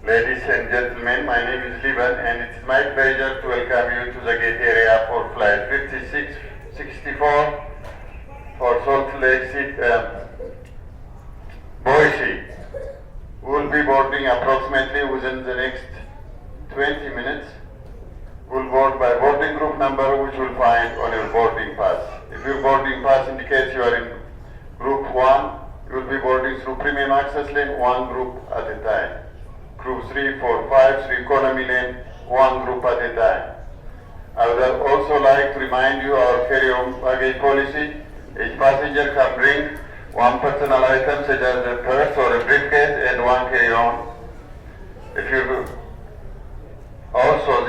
Ladies and gentlemen, my name is Liban and it's my pleasure to welcome you to the gate area for flight 5664 for Salt Lake City, Boise. We will be boarding approximately within the next 20 minutes. We'll board by boarding group number which you'll find on your boarding pass. If your boarding pass indicates you are in group 1, you will be boarding through premium access lane, one group at a time. Group 3, 4, 5, through economy lane, one group at a time. I would also like to remind you our carry-on baggage policy. Each passenger can bring one personal item such as a purse or a briefcase and one carry-on. If you also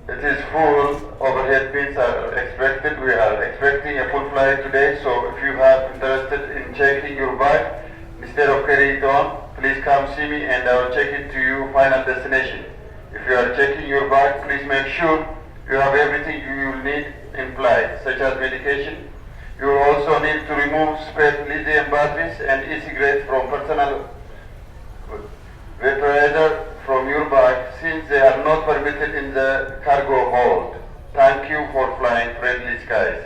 it is full overhead bins are expected. We are expecting a full flight today, so if you are interested in checking your bag instead of carrying it on, please come see me and I will check it to your final destination. If you are checking your bag, please make sure you have everything you will need in flight, such as medication. You will also need to remove spare lithium batteries and e-cigarettes from personal vaporizer from your bag, since they are not permitted in the cargo hold. Thank you for flying friendly skies.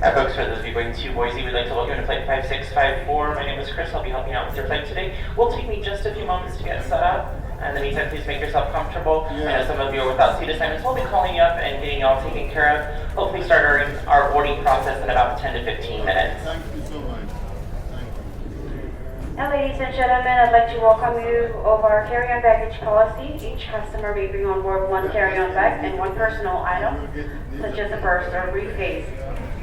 Folks, for those of you going to Boise, we'd like to welcome you to Flight 5654. My name is Chris. I'll be helping out with your flight today. Will take me just a few moments to get set up. In the meantime, please make yourself comfortable. I know some of you are without seat assignments. We'll be calling you up and getting you all taken care of. Hopefully start our boarding process in about 10 to 15 minutes. Thank you so much. Thank you. Now, ladies and gentlemen, I'd like to welcome you of our carry-on baggage policy. Each customer may bring on board one carry-on bag and one personal item, such as a purse or briefcase.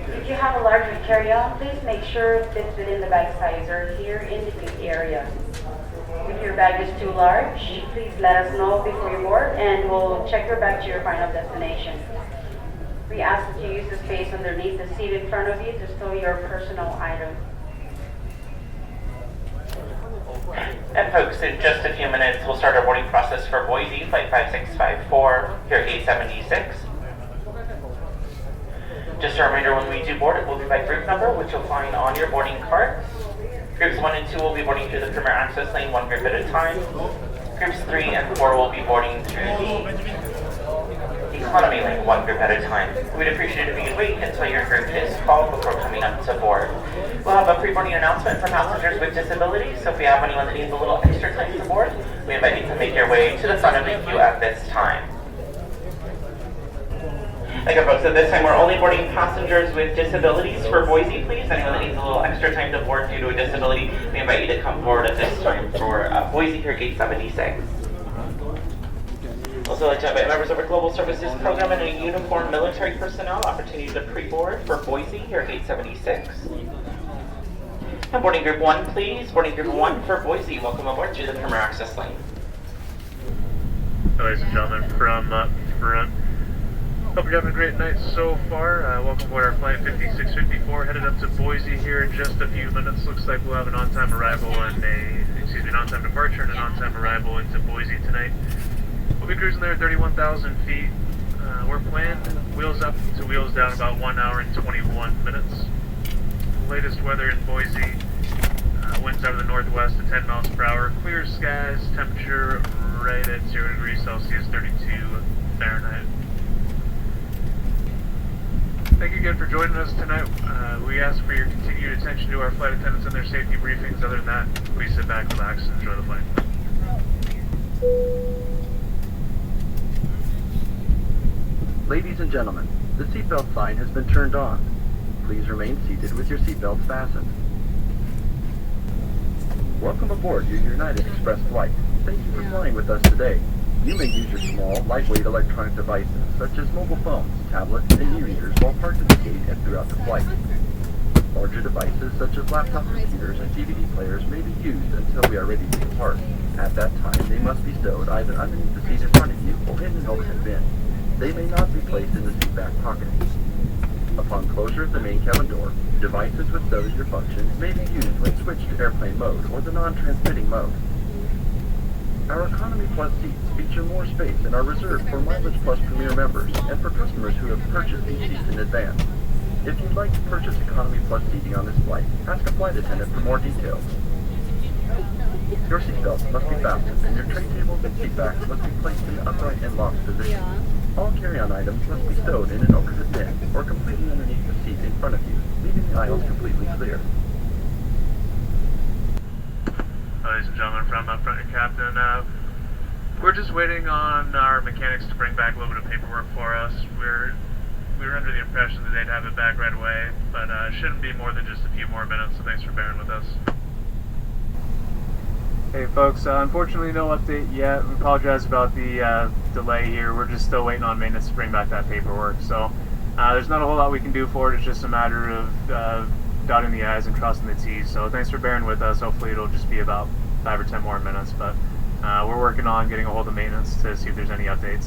If you have a larger carry-on, please make sure it fits within the bag size or here in the gate area. If your bag is too large, please let us know before you board and we'll check your bag to your final destination. We ask that you use the space underneath the seat in front of you to store your personal item. And folks, in just a few minutes, we'll start our boarding process for Boise, Flight 5654, here at Gate 76. Just a reminder, when we do board, it will be by group number, which you'll find on your boarding card. Groups 1 and 2 will be boarding through the Premier Access Lane, one group at a time. Groups 3 and 4 will be boarding through the Economy Lane, one group at a time. We'd appreciate it if you could wait until your group is called before coming up to board. We'll have a pre-boarding announcement for passengers with disabilities, so if we have anyone that needs a little extra time to board, we invite you to make your way to the front of the queue at this time. Again, folks, at this time, we're only boarding passengers with disabilities for Boise, please. Anyone that needs a little extra time to board due to a disability, we invite you to come forward at this time for Boise here, Gate 76. Also, I'd like to invite members of our Global Services Program and a uniformed military personnel opportunity to pre-board for Boise here at Gate 76. And boarding group 1, please. Boarding group 1 for Boise. Welcome aboard to the Premier Access Lane. Ladies and gentlemen, from up front, hope you're having a great night so far. Welcome aboard our flight 5654, headed up to Boise here in just a few minutes. Looks like we'll have an on-time arrival and an on-time departure and an on-time arrival into Boise tonight. We'll be cruising there at 31,000 feet. We're planned wheels up to wheels down about 1 hour and 21 minutes. Latest weather in Boise, winds out of the northwest at 10 miles per hour. Clear skies, temperature right at 0 degrees Celsius, 32 Fahrenheit. Thank you again for joining us tonight. We ask for your continued attention to our flight attendants and their safety briefings. Other than that, please sit back, relax, and enjoy the flight. Ladies and gentlemen, the seatbelt sign has been turned on. Please remain seated with your seatbelts fastened. Welcome aboard your United Express flight. Thank you for flying with us today. You may use your small, lightweight electronic devices, such as mobile phones, tablets, and e-readers while parked at the gate and throughout the flight. Larger devices, such as laptop computers and DVD players, may be used until we are ready to depart. At that time, they must be stowed either underneath the seat in front of you or in an overhead bin. They may not be placed in the seat back pocket. Upon closure of the main cabin door, devices with cellular functions may be used when switched to airplane mode or the non-transmitting mode. Our Economy Plus seats feature more space and are reserved for Mileage Plus Premier members and for customers who have purchased these seats in advance. If you'd like to purchase Economy Plus seating on this flight, ask a flight attendant for more details. Your seatbelts must be fastened, and your tray tables and seat backs must be placed in upright and locked positions. All carry-on items must be stowed in an overhead bin or completely underneath the seat in front of you, leaving the aisles completely clear. Ladies and gentlemen, from up front, your captain. We're just waiting on our mechanics to bring back a little bit of paperwork for us. We were under the impression that they'd have it back right away, but it shouldn't be more than just a few more minutes, so thanks for bearing with us. Hey folks, unfortunately no update yet. We apologize about the delay here. We're just still waiting on maintenance to bring back that paperwork. So there's not a whole lot we can do for it. It's just a matter of dotting the I's and crossing the T's. So thanks for bearing with us. Hopefully it'll just be about 5 or 10 more minutes. But we're working on getting a hold of maintenance to see if there's any updates.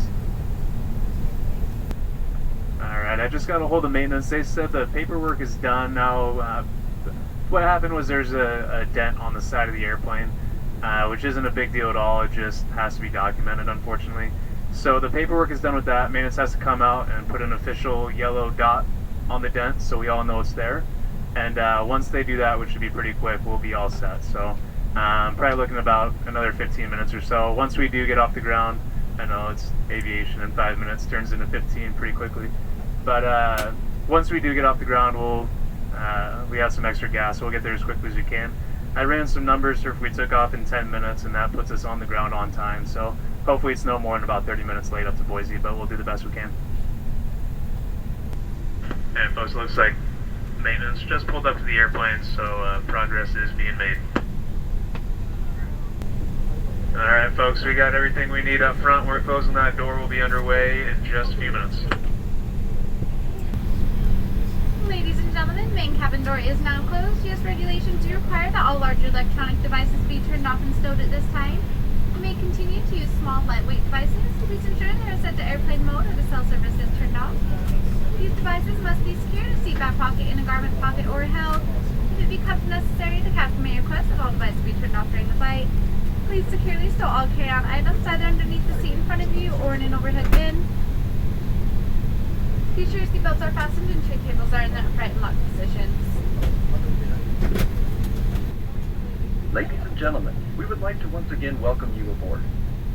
Alright, I just got a hold of maintenance. They said the paperwork is done now. What happened was there's a dent on the side of the airplane. Which isn't a big deal at all, it just has to be documented, unfortunately. So the paperwork is done with that. Maintenance has to come out and put an official yellow dot on the dent so we all know it's there. And once they do that, which should be pretty quick, we'll be all set. So probably looking about another 15 minutes or so. Once we do get off the ground, I know it's aviation and 5 minutes turns into 15 pretty quickly. But once we do get off the ground, we have some extra gas, so we'll get there as quickly as we can. I ran some numbers for if we took off in 10 minutes, and that puts us on the ground on time. So hopefully it's no more than about 30 minutes late up to Boise, but we'll do the best we can. And folks, it looks like maintenance just pulled up to the airplane, so progress is being made. Alright folks, we got everything we need up front. We're closing that door. We'll be underway in just a few minutes. Ladies and gentlemen, main cabin door is now closed. U.S. regulations do require that all large electronic devices be turned off and stowed at this time. You may continue to use small, lightweight devices. Please ensure they are set to airplane mode or the cell service is turned off. These devices must be secured in a seat back pocket, in a garment pocket, or held. If it becomes necessary, the captain may request that all devices be turned off during the flight. Please securely stow all carry-on items either underneath the seat in front of you or in an overhead bin. Be sure your seatbelts are fastened and tray tables are in their upright and locked positions. Ladies and gentlemen, we would like to once again welcome you aboard.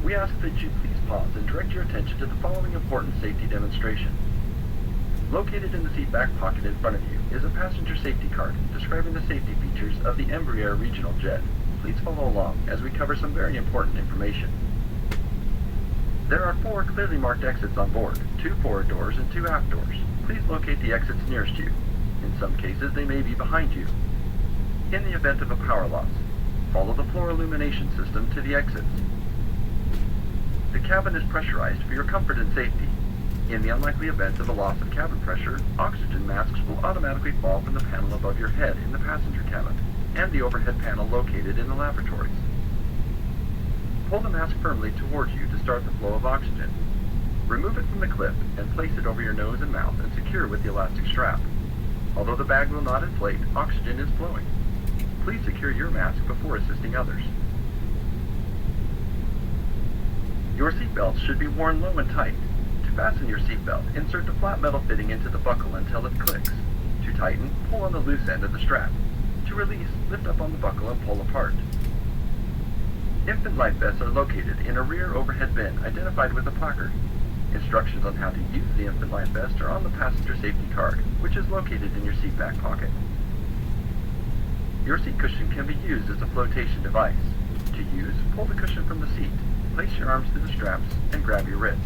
We ask that you please pause and direct your attention to the following important safety demonstration. Located in the seat back pocket in front of you is a passenger safety card describing the safety features of the Embraer regional jet. Please follow along as we cover some very important information. There are 4 clearly marked exits on board, 2 forward doors and 2 aft doors. Please locate the exits nearest you. In some cases, they may be behind you. In the event of a power loss, follow the floor illumination system to the exits. The cabin is pressurized for your comfort and safety. In the unlikely event of a loss of cabin pressure, oxygen masks will automatically fall from the panel above your head in the passenger cabin and the overhead panel located in the lavatories. Pull the mask firmly towards you to start the flow of oxygen. Remove it from the clip and place it over your nose and mouth and secure with the elastic strap. Although the bag will not inflate, oxygen is flowing. Please secure your mask before assisting others. Your seatbelts should be worn low and tight. To fasten your seatbelt, insert the flat metal fitting into the buckle until it clicks. To tighten, pull on the loose end of the strap. To release, lift up on the buckle and pull apart. Infant life vests are located in a rear overhead bin identified with a placard. Instructions on how to use the infant life vest are on the passenger safety card, which is located in your seat back pocket. Your seat cushion can be used as a flotation device. To use, pull the cushion from the seat, place your arms through the straps, and grab your wrists.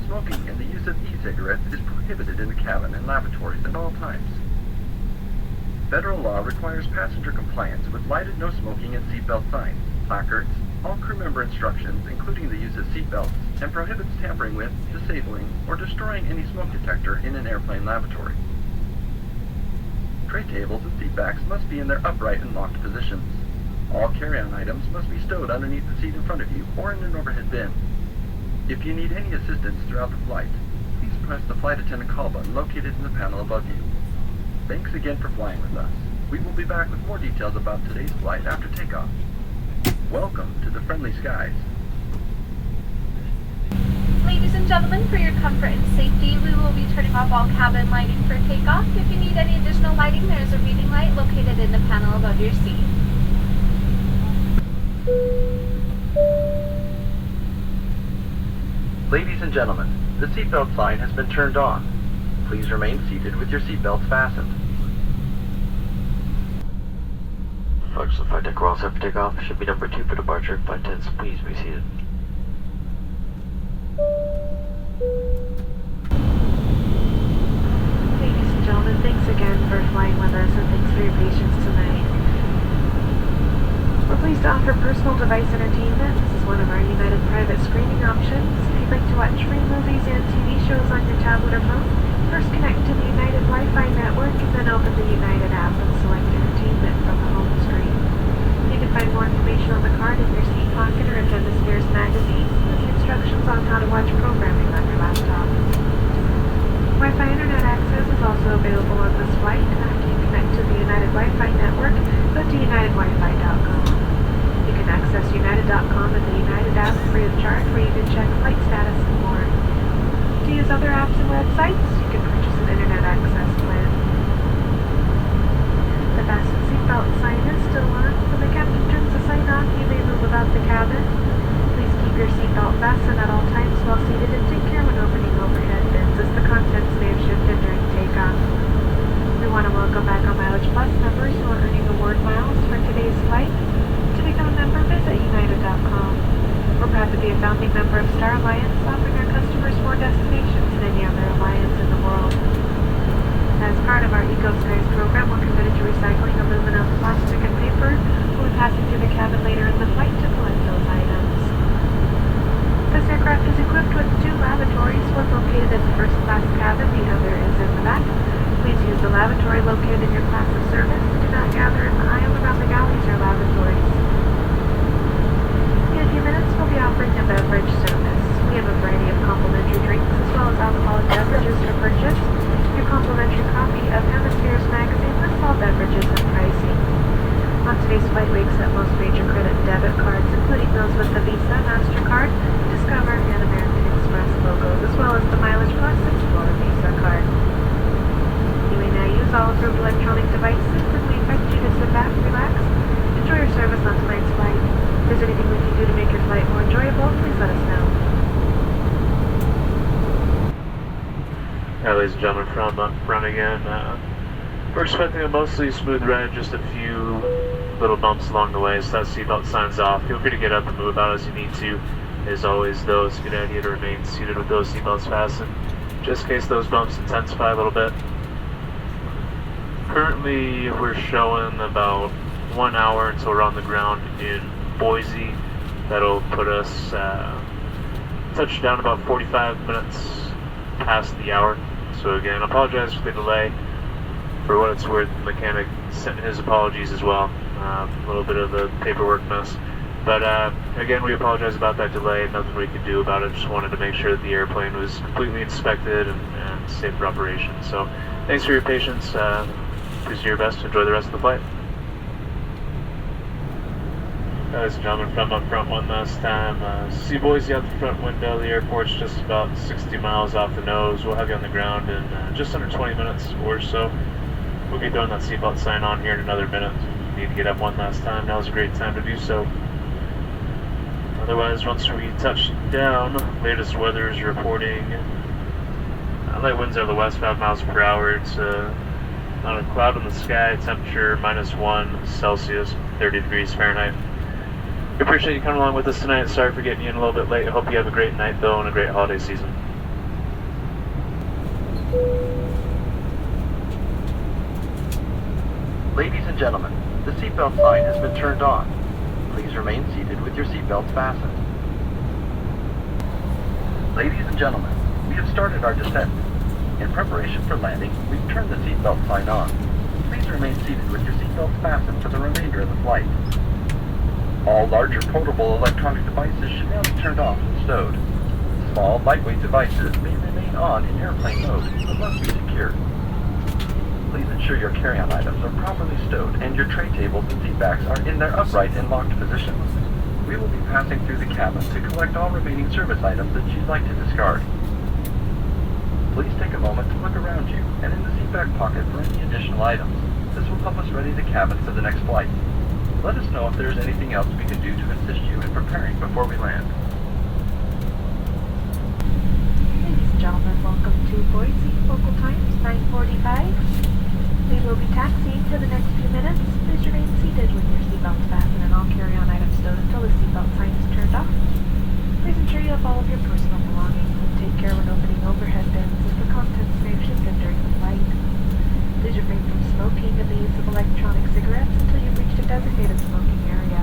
Smoking and the use of e-cigarettes is prohibited in the cabin and lavatories at all times. Federal law requires passenger compliance with lighted no smoking and seatbelt signs, placards, all crew member instructions including the use of seatbelts, and prohibits tampering with, disabling, or destroying any smoke detector in an airplane lavatory. Tray tables and seat backs must be in their upright and locked positions. All carry-on items must be stowed underneath the seat in front of you or in an overhead bin. If you need any assistance throughout the flight, please press the flight attendant call button located in the panel above you. Thanks again for flying with us. We will be back with more details about today's flight after takeoff. Welcome to the friendly skies. ladies and gentlemen, for your comfort and safety, we will be turning off all cabin lighting for takeoff. If you need any additional lighting, there is a reading light located in the panel above your seat. Ladies and gentlemen, the seatbelt sign has been turned on. Please remain seated with your seatbelts fastened. Folks, the flight deck we're all set for takeoff. Should be number 2 for departure. Flight attendants, please be seated. Ladies and gentlemen, thanks again for flying with us and thanks for your patience tonight. We're pleased to offer personal device entertainment. This is one of our United private screening options. If you'd like to watch free movies and TV shows on your tablet or phone, first connect to the United Wi-Fi network and then open the United app and select entertainment from the home screen. You can find more information on the card in your seat pocket or attend this year's magazine with the instructions on how to watch programming on your laptop. Wi-Fi internet access is also available on this flight. After you connect to the United Wi-Fi network, go to unitedwifi.com. You can access united.com and the United app free of charge where you can check flight status and more. To use other apps and websites, you can purchase an internet access plan. The fasten seatbelt sign is still on. When the captain turns the sign off, you may move about the cabin. Please keep your seatbelt fastened at all times while seated and take care when opening overhead bins as the contents may have shifted during takeoff. We want to welcome back our Mileage Plus members who are earning award miles for today's flight. To become a member, visit united.com. We're proud to be a founding member of Star Alliance, offering our customers more destinations than any other alliance in the world. As part of our EcoSkies program, we're committed to recycling aluminum, plastic, and paper. We'll be passing through the cabin later in the flight to collect those items. This aircraft is equipped with 2 lavatories, one located in the first class cabin, the other is in the back. Please use the lavatory located in your class of service. Do not gather in the aisle around the galleys or lavatories. In a few minutes, we'll be offering a beverage service. We have a variety of complimentary drinks as well as alcoholic beverages for purchase. Your complimentary copy of Hemispheres magazine lists all beverages and pricing. On today's flight, we accept most major credit and debit cards, including those with the Visa, MasterCard, Discover, and American Express logos, as well as the Mileage Plus Explorer Visa card. You may now use all approved electronic devices, and we invite you to sit back, relax, enjoy your service on tonight's flight. If there's anything we can do to make your flight more enjoyable, please let us know. Ladies and gentlemen, from up front again, we're expecting a mostly smooth ride, just a few little bumps along the way, so that seatbelt sign's off. Feel free to get up and move about as you need to. As always, though, it's a good idea to remain seated with those seatbelts fastened, just in case those bumps intensify a little bit. Currently, we're showing about 1 hour until we're on the ground in Boise. That'll put us touchdown about 45 minutes past the hour. So again, I apologize for the delay. For what it's worth, the mechanic sent his apologies as well. A little bit of a paperwork mess. But again, we apologize about that delay. Nothing we could do about it. Just wanted to make sure that the airplane was completely inspected and safe for operation. So thanks for your patience. Please do your best to enjoy the rest of the flight. Ladies and gentlemen, from up front one last time. See Boise out the front window. The airport's just about 60 miles off the nose. We'll have you on the ground in just under 20 minutes or so. We'll be throwing that seatbelt sign on here in another minute. If you need to get up one last time, now's a great time to do so. Otherwise, once we touch down, latest weather is reporting light winds out of the west, 5 miles per hour. It's not a cloud in the sky, temperature -1 Celsius, 30 degrees Fahrenheit. We appreciate you coming along with us tonight. Sorry for getting you in a little bit late. I hope you have a great night, though, and a great holiday season. Ladies and gentlemen, the seatbelt sign has been turned on. Please remain seated with your seatbelts fastened. Ladies and gentlemen, we have started our descent. In preparation for landing, we've turned the seatbelt sign on. Please remain seated with your seatbelts fastened for the remainder of the flight. All larger portable electronic devices should now be turned off and stowed. Small, lightweight devices may remain on in airplane mode, but must be secured. Please ensure your carry-on items are properly stowed and your tray tables and seat backs are in their upright and locked positions. We will be passing through the cabin to collect all remaining service items that you'd like to discard. Please take a moment to look around you and in the seat back pocket for any additional items. This will help us ready the cabin for the next flight. Let us know if there is anything else we can do to assist you in preparing before we land. Ladies and gentlemen, welcome to Boise. Local time is 9:45. We will be taxiing for the next few minutes. Please remain seated with your seatbelts fastened and all carry-on items stowed until the seatbelt sign is turned off. Please ensure you have all of your personal belongings and take care when opening overhead bins as the contents may have shifted during the flight. Please refrain from smoking and the use of electronic cigarettes until you've reached a designated smoking area.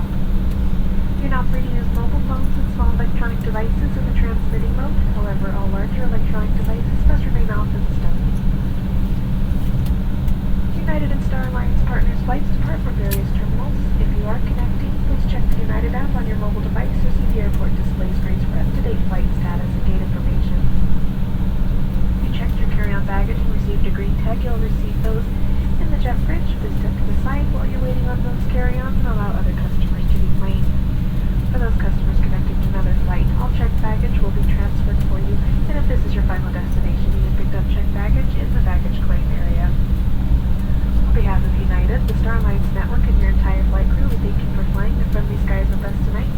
You're not free to use mobile phones and small electronic devices in the transmitting mode. However, all larger electronic devices must remain off and stowed. United and Star Alliance partners flights depart from various terminals. If you are connecting, please check the United app on your mobile device or see the airport display screens for up-to-date flight status and gate information. If you checked your carry-on baggage and received a green tag, you'll receive those in the jet bridge. Please step to the side while you're waiting on those carry-ons and allow other customers to deflate. For those customers connecting to another flight, all checked baggage will be transferred for you, and if this is your final destination, you can pick up checked baggage in the baggage claim area. On behalf of United, the Star Alliance Network, and your entire flight crew, we thank you for flying the friendly skies with us tonight.